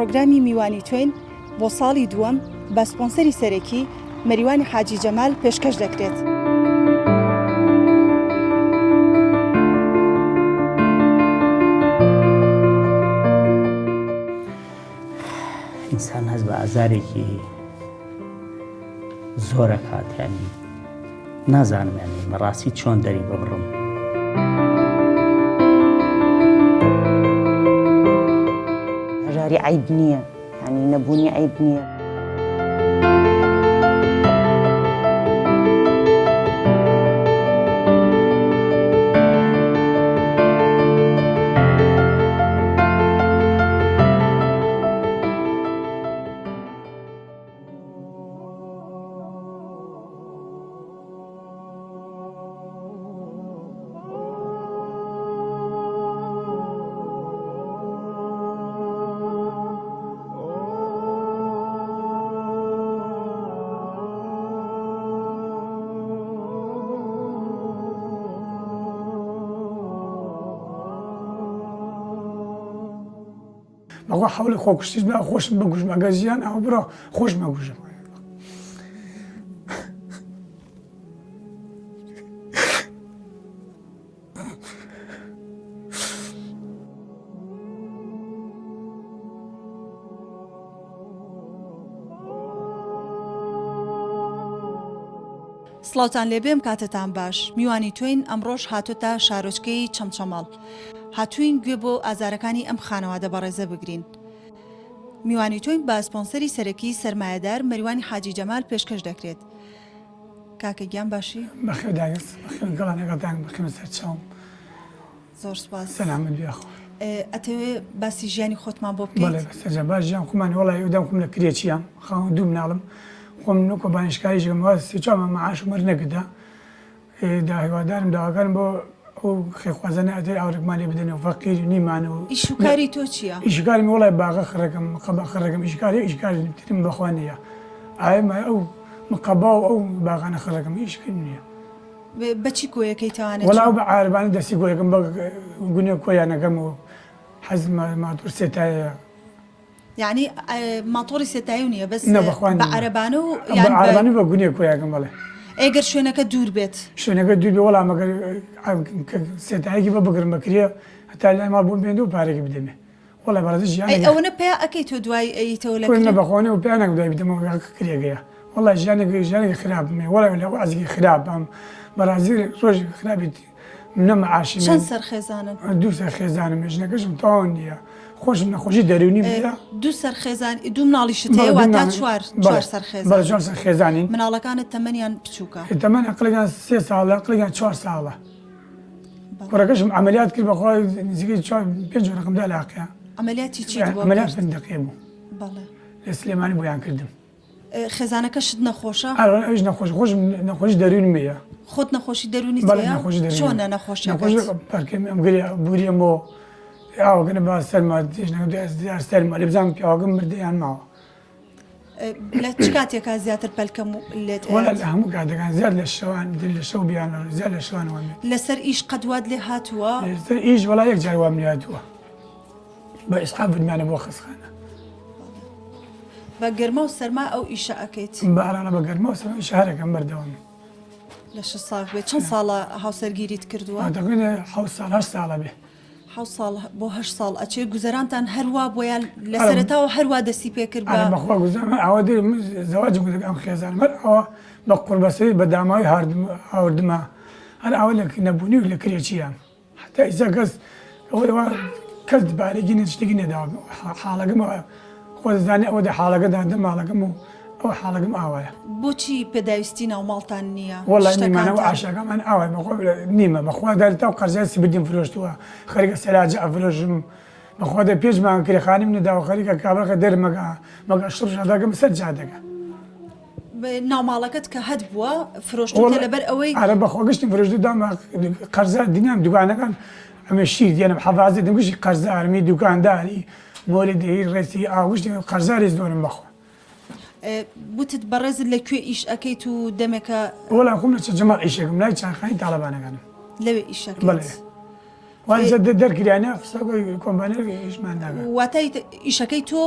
پرۆگرامی میوانی توێن بۆ ساڵی دووەم بە سپۆنسەری سەرەکی مەریوانی حاجی جەمال پێشکەش دەکرێت. ئینسان هەست بە ئازارێکی زۆرە کات، یانی نازانم یانی بەڕاستی چۆن دەری ببڕم. هەژاری عیب نییە، یانی نەبوونی عیب نییە. بەخوا حەوڵی خۆکوشتیش بە خۆشم بکوژم، ئەگەر ژیان ئەوە بڕە خۆش مەکوژم. سڵاوتان لێبێم کاتتان باش. میوانی توێن ئەمڕۆژ هاتوتە شارۆچکەی چەمچەماڵ. هاتووین گوێ بۆ ئازارەکانی ئەم خانەوادە بەڕێزە بگرین. میوانی توێن بە سپۆنسەری سەرەکی سەرمایەدار مەریوانی حاجی جەمال پێشکەش دەکرێت. کاکە گیان باشی؟ بەخێر داگەست، بەخێر گەڵانەکەتان بخێمە سەر چاوم. زۆر سپاس. سەلامت بێخۆ. ئەتەوێ باسی ژیانی خۆتمان بۆ بکەیت؟ بەڵێ بەسەرجە باش ژیان خۆمانی وەڵی ئەودام خۆم لە کرێچیام خاوەن دوو مناڵم خۆم نۆکۆ بانشکاریشم وا سێ چوارمە مەعاشم وەر نەگردا. هیوادارم داواکارم بۆ ئەو خێخوازانە ئەدەر ئاورێکمان لێ بدەنەوە فەقیر نیمانەوە. ئیش و کاری تۆ چییە؟ ئیشکارم وەڵی باغە خڕەکەم قەبا خڕەکەم ئیشکاری ترم بەخوا نییە. ئایمە ئەو مقەبا و ئەو باغانە خڕەکەم ئیشکرد نییە. بەچی کۆیەکەی تەوانێت؟ وەڵاو بە عاربانە دەستی گۆیەکەم بە گونێ کۆیانەکەم و حەزم ماتۆر سێتایە. یعنی ماتۆری سێتایی نییە بەس بە عەرەبانە و عاربانە بە گونێ کۆیەکەم بڵێ. ئەگەر شوێنەکە دوور بێت شوێنەکە دوور بێ وەڵام ئەگەر سێتایەکی بە بگرم بەکرێ هەتا لای ماڵ بۆم بێنێ و پارێکی بدەمێ. وەڵای بەڕێزی ژیان ئەوەنە پێ ئەەکەی تۆ دوای ئەیتەوە لە بەخۆنێ و پێیان دوای بدەمەوە کرێگەیە. وەڵای ژیانێکی خراپمێ وەڵای لە وازێکی خراپم بەڕازی ڕۆژ خراپی نەمە عاشی چەند سەرخێزانن؟ دوو سەرخێزانم ژنەکەشم تاوان نییە. خۆشم نەخۆشی دەرونی بێ. دوو سەرخێزان دوو مناڵیشت هەیە واتە چوار سەرخێزان. بەڵێ چوار سەرخێزانین. مناڵەکانت تەمەنیان بچووکە؟ تەمەن عەقڵێکیان 3 ساڵە عەقڵێکیان 4 ساڵە. کوڕەکەشم عەمەلیات کرد بەخوا نزیکەی 5 ڕقم دالاقیە. عەمەلیاتی چی بوو؟ عەمەلیات فەندەقیە بوو. بەڵێ. لە سلێمانی بۆیان کردم. خێزانەکەشت نەخۆشە؟ ئەوش نەخۆش خۆشم نەخۆشی دەرونی هەیە. خۆت نەخۆشی دەرونی چۆنە نەخۆشیەکەت؟ پەرکەم ئەم گرێ بوریەم بۆ ئاوەکەنە با سەرما سەرما لێ بزانم پیاوەکەم مردیان ماوە. لە چ کاتێکا زیاتر پەلکەم لێت؟ وەڵا لە هەموو کاتەکان زیاد لە شەوان لە شەو بیان زیاد لە شەوانەوە لەسەر ئیش قەدوات لێ هاتووە؟ لەسەر ئیش وەڵا یەک جار وام لێ هاتووە بە ئیسحاب فرمانە بۆ خەسخانە. بە گەرمە و سەرما ئەو ئیشە ئەەکەیت؟ بەئارانە بە گەرمە و سەرما شارەکەم بەردەوام. لە 6 ساڵ بێت چەند ساڵە هاوسەرگیریت کردووە؟ تقریبا 7 ساڵ 8 ساڵە بێ. 7 ساڵ بۆ 8 ساڵ ئەچێ گوزەرانتان هەروە بۆیان لە سەرەتاوە هەروە دەستی پێ کرد بەخوا گوزەران ئەوە زەواجم کرد ئەم خێزانم هەر ئەوە بە قوربەسەری بە داماوی هاوردمە هەر ئەوە لە نەبوونی و لە کرێچیان حتا ئیسا کەس بارێکی شتێکی نێداوە حاڵەکەم خۆ دەزانێ ئەوە حاڵەکەدا دەماڵەکەم و ئەو حاڵەکەم ئاوایە. بۆچی پێداویستی ناو ماڵتان نییە؟ وەڵای نیمانەوە عاشەکەمان ئاوای نیمە بەخوا دارتا و قەرزای بردیم فرۆشتووە خەریکە سەلاجە ئەفرۆژم بەخوا دە پێشمان کرێخانیم نەداوە خەریکە کابراکە دەرمەگا مەگە شەداگەم سەر جادەکە. ناوماڵەکەت کە هەت بووە فرۆشتوتە لەبەر ئەوەی ئارە بەخوا گشتیم فرۆشتدام قەرزا دینام دوکانەکان ئەمە شیر دیێنم حەفازێ دەمگوشتی قەرزە ئارمی دوکانداری مۆریدی ڕێسی ئاوشتی قەرزاری زۆرم بەخوا. بوتت بەڕێزت لەکوێ ئیش ئەەکەیت و دەمێکە؟ وەڵام خۆم لە جەماڵ ئیشێکم لای چاخانی تاڵەبانەکانم. لەوێ ئیشەکەیت؟ بەڵێ. وانجا دەرکرایانە قسە کۆمپانیەکە ئیشمان ناکات. واتای ئیشەکەی تۆ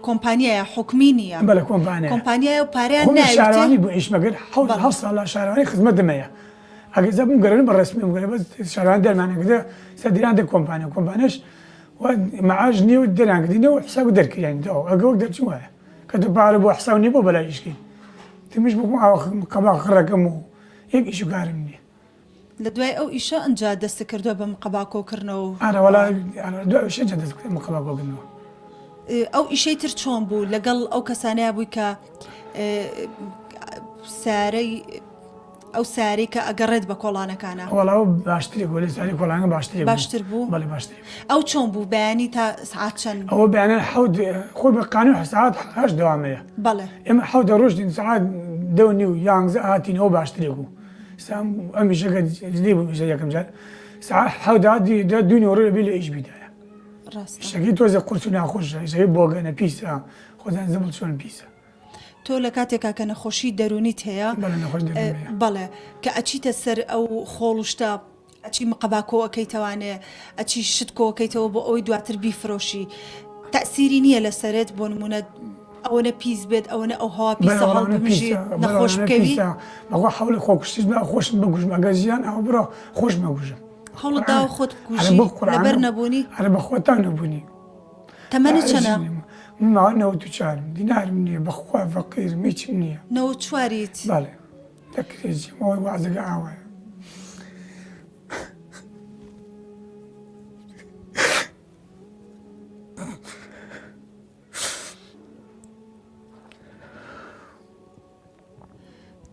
کۆمپانیایە حکومی نییە بەڵێ کۆمپانیا کۆمپانیایە و پارەیان خۆم شارەوانی ناوێت بۆ ئیش مەگەر بەڵێ. هەڵ ساڵ شارەوانی خزمەت دەمەیە ئەگەر زەبم گەرن بە ڕسمی بگەرە بەس شارەوان دەرمانەکەدا سەدیران دە کۆمپانیەش معاش نییە و دەرانکردینەوە حساب دەرکردیانەوە ئەگە وەک دەرچ وایە کە تو پارە بۆ حساب نییە بۆ بەلای ئیشکی تمیش بکوم قەبا خڕەکەم و یەک ئیش و کارم نییە لە دوای ئەو ئیشە ئەنجا دەست کردووە بەم قەباکۆکردنەوە ئارە وەڵای دوای شێنجە دەست کردم قەباکۆکردنەوە ئەو ئیشەی تر چۆن بوو لەگەڵ ئەو کەسانەیە بووی کە سارەی ئەو سارەی کە ئەگەڕێت بە کۆڵانەکانە وەڵاو باشتری بۆ لە ساری کۆڵانە باشتر بوو بەڵێ باشتری ئەو چۆن بوو بەیانی تا سعات چەند ئەوە بەیانە خۆی بە قانون سعات هەشت دەوامەیە بەڵێ ئێمە حەوت ڕۆژدین سعات 10:11 هاتینەوە باشترێک بوو ئەمیشەکە لێ بوو میشە یەکەم جار سعات حەوت هاتی دوی نۆڕە بێ لە ئیش بیدایە ڕاستە شەکەی تۆزە قورس و ناخۆشە شەکەی بۆگەنە پیسە خۆزان زەمڵ چۆن پیسە تۆ لە کاتێکا کە نەخۆشی دەرونیت هەیە بەڵێ نەخۆش دەبێت بەڵێ کە ئەچیتە سەر ئەو خۆڵشتا ئەچی مقەباکۆەکەیتەوانێ ئەچی شت کۆکەیتەوە بۆ ئەوی دواتر بیفرۆشی تەسیری نییە لە سەرێت بۆ نمونە ئەوەنە پیس بێت ئەوەنە ئەو هەوا پیسە هەڵ بمژێت نەخۆش بکەوی بەخوا حەوڵی خۆکوشتیش بە خۆشم بگوژم ئەگەر ژیان ئەو بڕۆ خۆش مەگوژم هەوڵت داوە خۆت بکوژی لەبەر نەبوونی هەرە بەخۆتان نەبوونی تەمەنت چەنە؟ ماوە 94 دینارم نییە بەخوا فەقیرم هیچم نییە 94 بەڵێ دەکرێتەوەی وازەکە ئاوایە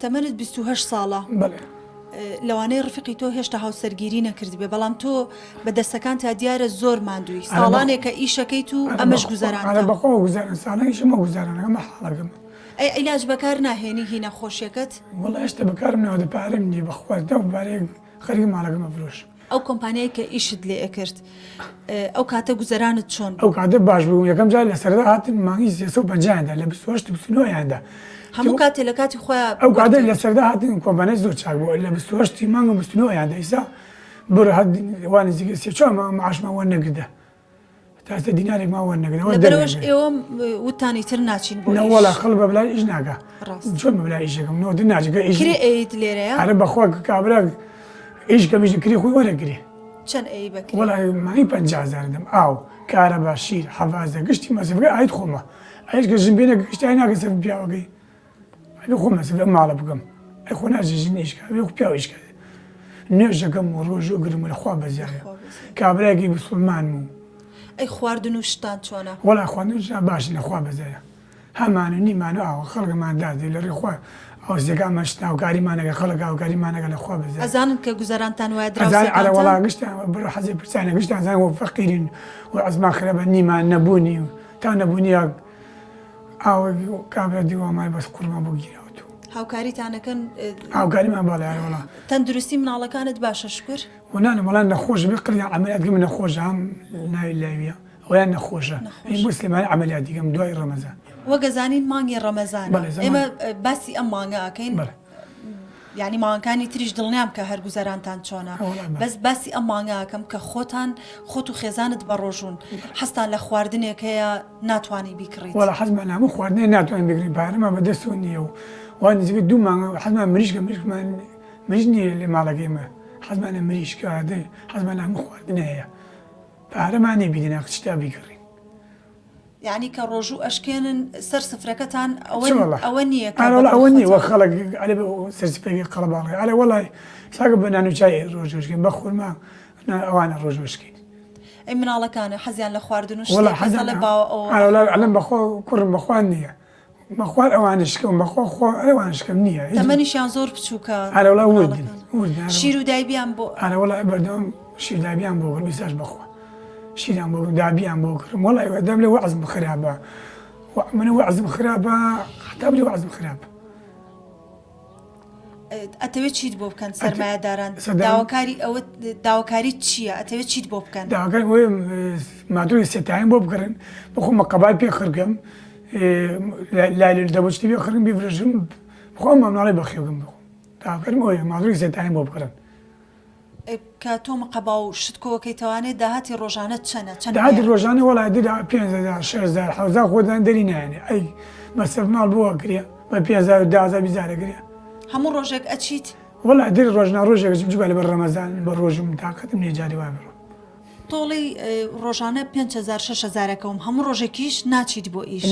تەمەنت 28 ساڵە بەڵێ لەوانەیە ڕفقی تۆ هێشتا هاوسەرگیری نەکرد بێ بەڵام تۆ بە دەستەکان تا دیارە زۆر ماندووی ساڵانێکە ئیشەکەیت و ئەمەش گوزاران بەخۆ گوزارن ساڵەیشمە گوزارانەکەمە حاڵەکەم ئەی عیلاج بەکار ناهێنی هی نەخۆشیەکەت وەڵا هێشتا بەکارم نەوەدە پارەم نییە بەخوازدا و بارەیەک خەریکی ماڵەکەمە فرۆش ئەو کۆمپانیایی کە ئیشت لێ ئەکرد ئەو کاتە گوزەرانت چۆن ئەو کاتە باش بوو یەکەم جار لە سەردا هاتن مانگی 350دا لە 28 هەموو کاتێ لە کاتی خۆیان ئەو کاتە لە سەردا هاتن کۆمپانیای زۆر چاک بوو لە 28 مانگە 29 ئیسا بڕ وانە زیگە سێ چۆن معاشمان وەرنەگردە تاسە دینارێک ما وەرنەگرەوە لەبەرەوەش ئێوە وتانی تر ناچین بۆ وەڵا خەڵ بە بەلای ئیش ناکە چۆن بە بەلای ئیشەکەم نەوە ناچگە ئیش کرێ ئەیت لێرەیە هەرە بەخوا کابرا ئیش کەمیش کری خۆی وەرەگرێ چەند ئەی بکرێ وەڵا مانی 50,000 دەم ئاو کارە باشیر حەڤازە گشتی مەسەفەکە ئایت خۆمە ئەیش کە ژنبێنە گشتی ئای ناکە سەر پیاوەکەی ئەبێ خۆ مەسەفە ماڵە بکەم ئەی خۆ ناژی ژن ئیشکە ئەبێ پیاو ئیشکە نوێژەکەم و ڕۆژ و گرم لە خوا بەزیایە کابراایەکی بسڵمان و ئەی خواردن و شتان چۆنە وەڵا خواردنش باشی نەخوا بەزایە هەمان و نیمان و ئاوە خەڵکمان دادێ لە ڕێخوا ئەوزەکانمان شت هاوکاریمانەکە خەڵک هاوکاریمانەکە لەخوا بەزایە ئەزانن کە گوزەرانتان وایە ئەرە وەڵا گشتان بڕۆ حەزی پرسیانە گشتان زان وە فەقیرین و عەزمان خراپە نیمان نەبوونی و تا نەبوونیە ئاوە کابرا دیوامای بەس قورمان بۆ گیراوە هاوکاریتانەکەن هاوکاریمان باڵایە وەڵا تەندروستی مناڵەکانت باشە شکر وەنانە وەڵان نەخۆش بێ قڕیان عەمەلیاتگەم نەخۆشە هەم ناوی لاویە ئەویان نەخۆشە این بۆ سلێمانی عەمەلیات دیکەم دوای ڕەمەزان وە گەزانین مانگی ڕەمەزانە ئێمە باسی ئەم مانگە ئەکەین یعنی ماوەکانی تریش دڵنیام کە هەر گوزەرانتان چۆنە بەس باسی ئەم مانگە ئەکەم کە خۆت و خێزانت بەڕۆژون حەستان لە خواردنێک هەیە ناتوانانی بیکڕیت وەڵا حەزمان هەموو خواردنێ ناتوانین بگرین پارەمان بەدەستەوە نییە و وان نزیکە دوو مانگە حەزمان مریشکە مریش نییە لێ ماڵەکەیمە حەزمانە مریشکە حەزمان هەموو خواردنە هەیە پارەمان نێ بیدنا شتا بیکڕین یعنی کە ڕۆژوو ئەشکێنن سەر سفرەکەتان ئەوە نییە ئەوە نییە وە خەڵک ئەلێ سەرسپێکی قەڵەباڵی ئەلێ وەڵی ساگە بە نان و چای ڕۆژۆشکین بە خورما ئەوانە ڕۆژۆشکین ئەی مناڵەکانە حەزیان لە خواردن و ئەلم بەخۆ کوڕم بەخوان نییە بەخوار ئەوانە شکەم بەخۆ خۆ ئەوان شکەم نییە تەمەنیشیان زۆر بچووکە ئەلەوڵا وردن شیر و دایبیان بۆ ئەلەوەڵا بەردەوام شیردابیان بۆ کرد بیساش بەخوا شیران بۆ دابیان بۆ کردم وەڵی دەم لێ وەعزم خراپە منە وەعزم خراپە حتا لێ وەعزم خراپە ئەتەوێت چیت بۆ بکەن سەرمایەداران داواکاری چییە ئەتەوێت چیت بۆ بکەن داواکاری وێ مادووری سێتایم بۆ بکڕن بخۆ مەقەبای پێ خرگەم لای دەبچتی پێ خرگم بیفرژم بخۆم مامناڵی بەخێوگم بخۆم داواکارم ئەوەیە مادووری سێتایم بۆ بکڕن کە تۆ مەقەبا و شت کۆکەی توانێت داهاتی ڕۆژانە چەند داهاتی ڕۆژانە وڵای دیدا 5,000 6,000 حوزا خۆدان دەری نایێنێ ئەی مەسەف ماڵ بۆ کرێ بە 5,000 10,000 بیزارەگرێ هەموو ڕۆژێک ئەچیت وڵای دەری ڕۆژنا ڕۆژێک جوگە لە بەر ڕەمەزان بە ڕۆژم تااقەتم نێجاری وا بڕۆ تۆڵی ڕۆژانە 5,000 6,000ەکەم هەموو ڕۆژێکیش ناچیت بۆ ئیش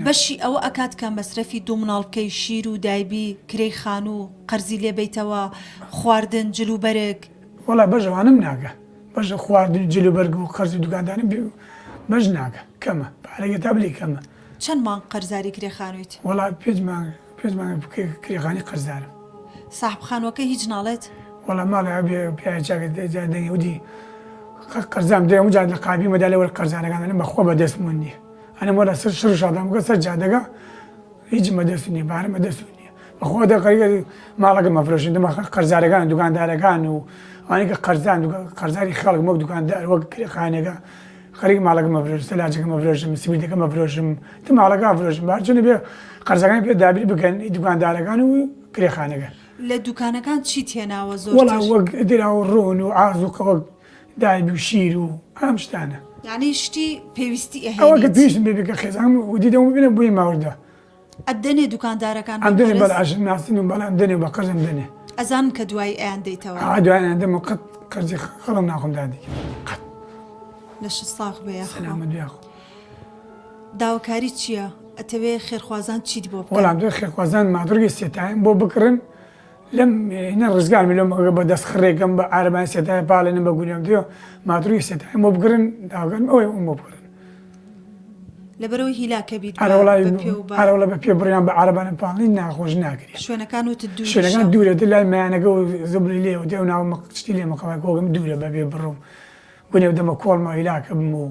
بەشی ئەوە ئەکات کە مەسرەفی دوو مناڵکەی شیر و دایبی کرێی خان و قەرزی لێبیتەوە خواردن جلوبەرێک وڵای بەژەوانم ناگە بەژە خواردن جلوبەرگ و قەرزی دوکاندانی بەش ناگە کەمە پارەگە تا بلی کەمە چەند مانگ قەرزاری کرێخانویت وڵای پێزمان کرێخانی قەرزارم ساحبخانوەکە هیچ ناڵێت وڵا ماڵی هەبێ پیاچاکە دەنگی ودی قەرزام دێ هەموو جار لە قابی مەدا لەوەر قەرزانەکانم بەخۆ بەدەستمون نییە ئەنە وەلا سەر شڕ شادامەکە سەر جادەگە هیچ مەدەست نییە بارە مەدەست نییە بەخۆ دەقەریگە ماڵەکە مەفرۆشین دەمە قەرزارەکان دوکاندارەکان و ئەوانەی کە قەرزاری خەڵک وەک دوکاندار وەک کرێخانێکە خەریک ماڵەکە مەفرۆش سەلاجەکە مەفرۆشم سیمیتەکە مەفرۆشم تە ماڵەکە ئافرۆشم بارچۆنە بێ قەرزەکانی پێ دابیر بکەن دوکاندارەکان و کرێخانەکە لە دوکانەکان چی تێناوە زۆر وەڵا وەک دراوە ڕۆن و ئازووکە وەک دایبی و شیر و ئەم شتانە یعنی شتی پێویستی ئەوە کە پێویستم بێ بکە خێزانم ودی دەمە ببینە بووی ماوەدا ئەدەنێ دوکاندارەکان ئەم دەنێ بەڵ ئاشن ناسین و بەڵام دەنێ بە قەرزم دەنێ ئەزان کە دوای ئەیان دەیتەوە دوایان دەمە قەت قەرزی خەڵم ناخۆم دادی قەت لە ش ساغ بێ سەلامەت بیاخۆ داواکاری چییە؟ ئەتەوێ خێرخوازان چیت بۆ وەڵام دوێ خێرخوازان مادوورگی سێتایم بۆ بکڕن لەم هێنە ڕزگارمی لەم بە دەست خڕێکم بە ئارەبانی سێتای پاڵێنم بە گونیام دێ مادوورگی سێتایم بۆ بگرن داوگەن ئەوەی بۆ بکڕن لەبەرەوەی هیلاکە بیت ئارەوڵە بە پێ بڕیان بە ئارەبانە پاڵی ناخۆش ناکرێت شوێنەکان وت دوو شوێنەکان دوورە دە لای مایانەکە و زبری لێ و دێ و ناو مەقشتی لێ مەقەوای کۆگەم دوورە بەبێ بڕۆم گونێ دەمە کۆڵمە هیلاکە بم و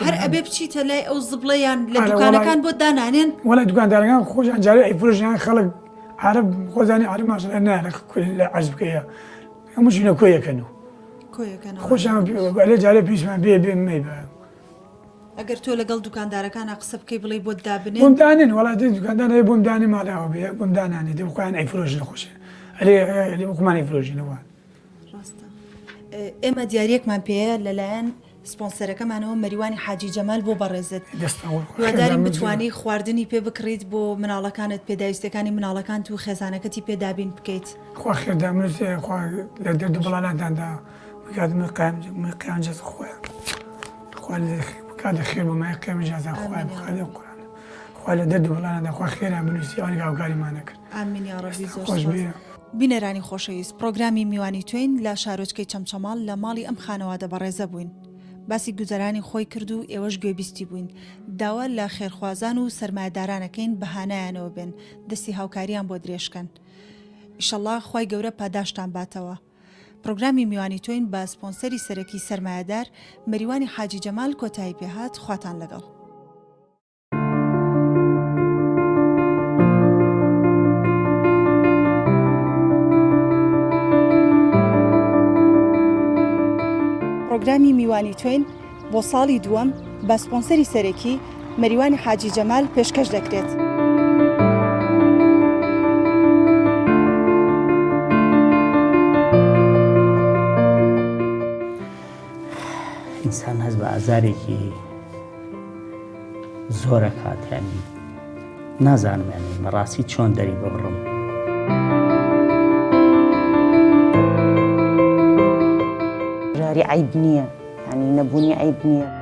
هەر ئەبێ بچیتە لای ئەو زبڵەیان لە دوکانەکان بۆ دانانێن وەڵای دوکاندارەکان خۆشیان جارێ ئەیفرۆژیان خەڵک عرب خۆزانی عرب ماشەڵڵا نانە لە عەرز بکەیە هەموو شوێنە کۆیەکەن و خۆشیان لێ جارێ پێویستمان بێ مەی بە ئەگەر تۆ لەگەڵ دوکاندارەکانە قسە بکەی بڵێ بۆ دابنێن بۆم دانێن وڵای دوکاندار هەیە بۆم دانی ماڵاوە بێ بۆم دانانێ دێ خۆیان ئەیفرۆژن خۆشە ئەلێ وەکومان ئەیفرۆژینەوە ڕاستە ئێمە دیارەکمان پێەیە لەلایەن سپۆنسەرەکەمانەوە مەریوانی حاجی جەمال بۆ بەڕێزت هیوادارین بتوانی خواردنی پێ بکڕیت بۆ مناڵەکانت پێداویستەکانی مناڵەکان و خێزانەکەتی پێدابین بکەیت خوا خێردامرز لە دەرد بڵانەداندا قیانجەز خۆیان خوا کاتە خێر بۆمای قیام جازان خوای بخادە قورآن خوا لە دەرد بڵانەدا خوا خێران بنووسی ئەوانی هاوکاریمان نەکرد ئامین یا ڕەبی زۆر خۆش بێ بینەرانی خۆشەویست پرۆگرامی میوانی توین لە شارۆچکەی چەمچەماڵ لە ماڵی ئەم خانەوادە بەڕێزە بووین باسی گوزەرانی خۆی کرد و ئێوەش گوێبیستی بووین داوا لە خێرخوازان و سەرمایه‌دارانەکەین بەهانایانەوە بن دەستی هاوکاریان بۆ درێژکەن ئیشەڵڵا خوای گەورە پاداشتان باتەوە پرۆگرامی میوانی توین بە سپۆنسەری سەرەکی سەرمایه‌دار مەریوانی حاجی جەمال کۆتایی پێهات خواتان لەگەڵ پرۆگرامی میوانی توین بۆ ساڵی دووەم بە سپۆنسەری سەرەکی مەریوانی حاجی جەمال پێشکەش دەکرێت. ئینسان هەست بە ئازارێکی زۆرە کاتیانی نازانم یانی بەڕاستی چۆن دەری ببڕم. جاري عيب نية يعني نبوني عيب نية